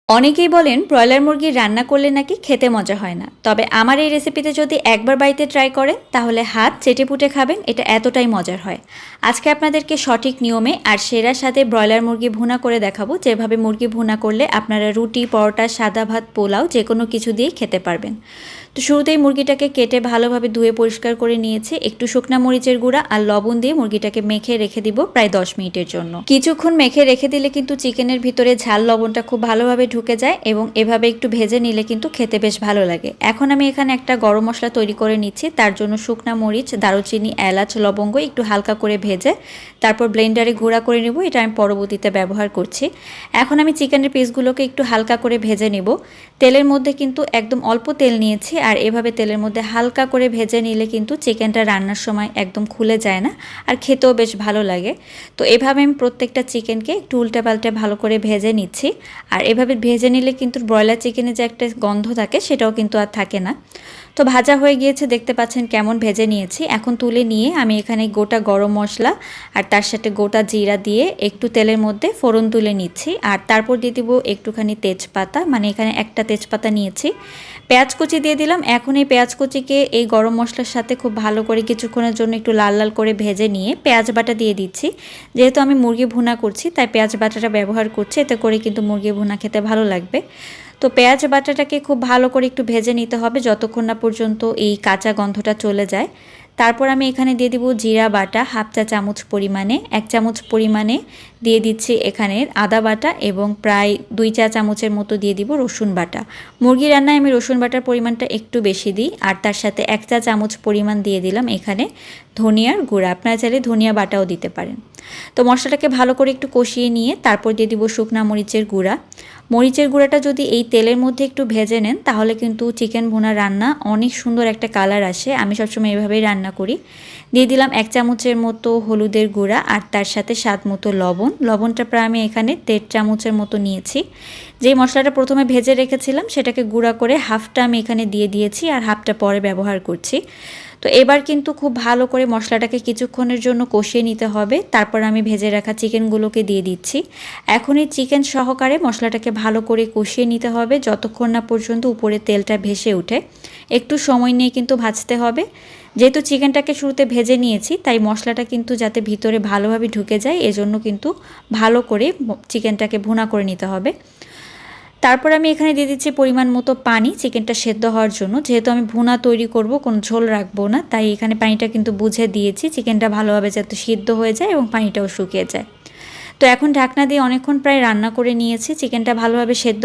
অনেকেই বলেন ব্রয়লার মুরগি রান্না করলে নাকি খেতে মজা হয় না। তবে আমার এই রেসিপিতে যদি একবার বাড়িতে ট্রাই করেন তাহলে হাত চেটেপুটে খাবেন, এটা এতটাই মজার হয়। আজকে আপনাদেরকে সঠিক নিয়মে আর সেরার সাথে ব্রয়লার মুরগি ভুনা করে দেখাবো, যেভাবে মুরগি ভুনা করলে আপনারা রুটি, পরোটা, সাদা ভাত, পোলাও যে কোনো কিছু দিয়েই খেতে পারবেন। তো শুরুতেই মুরগিটাকে কেটে ভালোভাবে ধুয়ে পরিষ্কার করে নিয়েছি। একটু শুকনা মরিচের গুঁড়া আর লবণ দিয়ে মুরগিটাকে মেখে রেখে দিব প্রায় 10 মিনিটের জন্য। কিছুক্ষণ মেখে রেখে দিলে কিন্তু চিকেনের ভিতরে ঝাল লবণটা খুব ভালোভাবে ঢুকে যায় এবং এভাবে একটু ভেজে নিলে কিন্তু খেতে বেশ ভালো লাগে। এখন আমি এখানে একটা গরম মশলা তৈরি করে নিচ্ছি। তার জন্য শুকনা মরিচ, দারুচিনি, এলাচ, লবঙ্গ একটু হালকা করে ভেজে তারপর ব্লেন্ডারে গুঁড়া করে নেব। এটা আমি পরবর্তীতে ব্যবহার করছি। এখন আমি চিকেনের পিসগুলোকে একটু হালকা করে ভেজে নেব। তেলের মধ্যে কিন্তু একদম অল্প তেল নিয়েছি, আর এভাবে তেলের মধ্যে হালকা করে ভেজে নিলে কিন্তু চিকেনটা রান্নার সময় একদম খুলে যায় না, আর খেতেও বেশ ভালো লাগে। তো এভাবে আমি প্রত্যেকটা চিকেনকে একটু উল্টে পাল্টে ভালো করে ভেজে নিচ্ছি। আর এভাবে ভেজে নিলে কিন্তু ব্রয়লার চিকেনে যে একটা গন্ধ থাকে সেটাও কিন্তু আর থাকে না। তো ভাজা হয়ে গিয়েছে, দেখতে পাচ্ছেন কেমন ভেজে নিয়েছি। এখন তুলে নিয়ে আমি এখানে গোটা গরম মশলা আর তার সাথে গোটা জিরা দিয়ে একটু তেলের মধ্যে ফোড়ন তুলে নিচ্ছি। আর তারপর দিয়ে দিব একটুখানি তেজপাতা, মানে এখানে একটা তেজপাতা নিয়েছি। পেঁয়াজ কুচি দিয়ে দিলাম। এখন এই পেঁয়াজ কুচিকে এই গরম মশলার সাথে খুব ভালো করে কিছুক্ষণের জন্য একটু লাল লাল করে ভেজে নিয়ে পেঁয়াজ বাটা দিয়ে দিচ্ছি। যেহেতু আমি মুরগি ভুনা করছি তাই পেঁয়াজ বাটাটা ব্যবহার করছি, এতে করে কিন্তু মুরগি ভুনা খেতে ভালো লাগবে। তো পেঁয়াজ বাটাটাকে খুব ভালো করে একটু ভেজে নিতে হবে যতক্ষণ না পর্যন্ত এই কাঁচা গন্ধটা চলে যায়। তারপর আমি এখানে দিয়ে দিব জিরা বাটা হাফ চা চামচ পরিমাণে, 1 চামচ পরিমাণে দিয়ে দিচ্ছি এখানে আদা বাটা এবং প্রায় 2 চা চামচের মতো দিয়ে দিব রসুন বাটা। মুরগি রান্নায় আমি রসুন বাটার পরিমাণটা একটু বেশি দিই। আর তার সাথে 1 চা চামচ পরিমাণ দিয়ে দিলাম এখানে ধনিয়ার গুঁড়া, আপনারা চাইলে ধনিয়া বাটাও দিতে পারেন। তো মশলাটাকে ভালো করে একটু কষিয়ে নিয়ে তারপর দিয়ে দিব শুকনা মরিচের গুঁড়া। মরিচের গুঁড়াটা যদি এই তেলের মধ্যে একটু ভেজে নেন তাহলে কিন্তু চিকেন ভুনা রান্না অনেক সুন্দর একটা কালার আসে। আমি সবসময় এভাবেই রান্না করি। দিয়ে দিলাম 1 চামচের মতো হলুদের গুঁড়া আর তার সাথে স্বাদ মতো লবণ। লবণটা প্রায় আমি এখানে 1.5 চামচের মতো নিয়েছি। যেই মশলাটা প্রথমে ভেজে রেখেছিলাম সেটাকে গুঁড়া করে হাফটা আমি এখানে দিয়ে দিয়েছি আর হাফটা পরে ব্যবহার করছি। তো এবার কিন্তু খুব ভালো করে মশলাটাকে কিছুক্ষণের জন্য কষিয়ে নিতে হবে। তারপর আমি ভেজে রাখা চিকেনগুলোকে দিয়ে দিচ্ছি। এখন এই চিকেন সহকারে মশলাটাকে ভালো করে কষিয়ে নিতে হবে যতক্ষণ না পর্যন্ত উপরে তেলটা ভেসে ওঠে। একটু সময় নিয়ে কিন্তু ভাজতে হবে। যেহেতু চিকেনটাকে শুরুতে ভেজে নিয়েছি তাই মশলাটা কিন্তু যাতে ভিতরে ভালোভাবে ঢুকে যায় এজন্য কিন্তু ভালো করে চিকেনটাকে ভুনা করে নিতে হবে। তারপর আমি এখানে দিয়ে দিচ্ছি পরিমাণ মতো পানি চিকেনটা সেদ্ধ হওয়ার জন্য। যেহেতু আমি ভুনা তৈরি করব, কোনো ঝোল রাখবো না, তাই এখানে পানিটা কিন্তু বুঝে দিয়েছি চিকেনটা ভালোভাবে যাতে সিদ্ধ হয়ে যায় এবং পানিটাও শুকিয়ে যায়। তো এখন ঢাকনা দিয়ে অনেকক্ষণ প্রায় রান্না করে নিয়েছি। চিকেনটা ভালোভাবে সেদ্ধ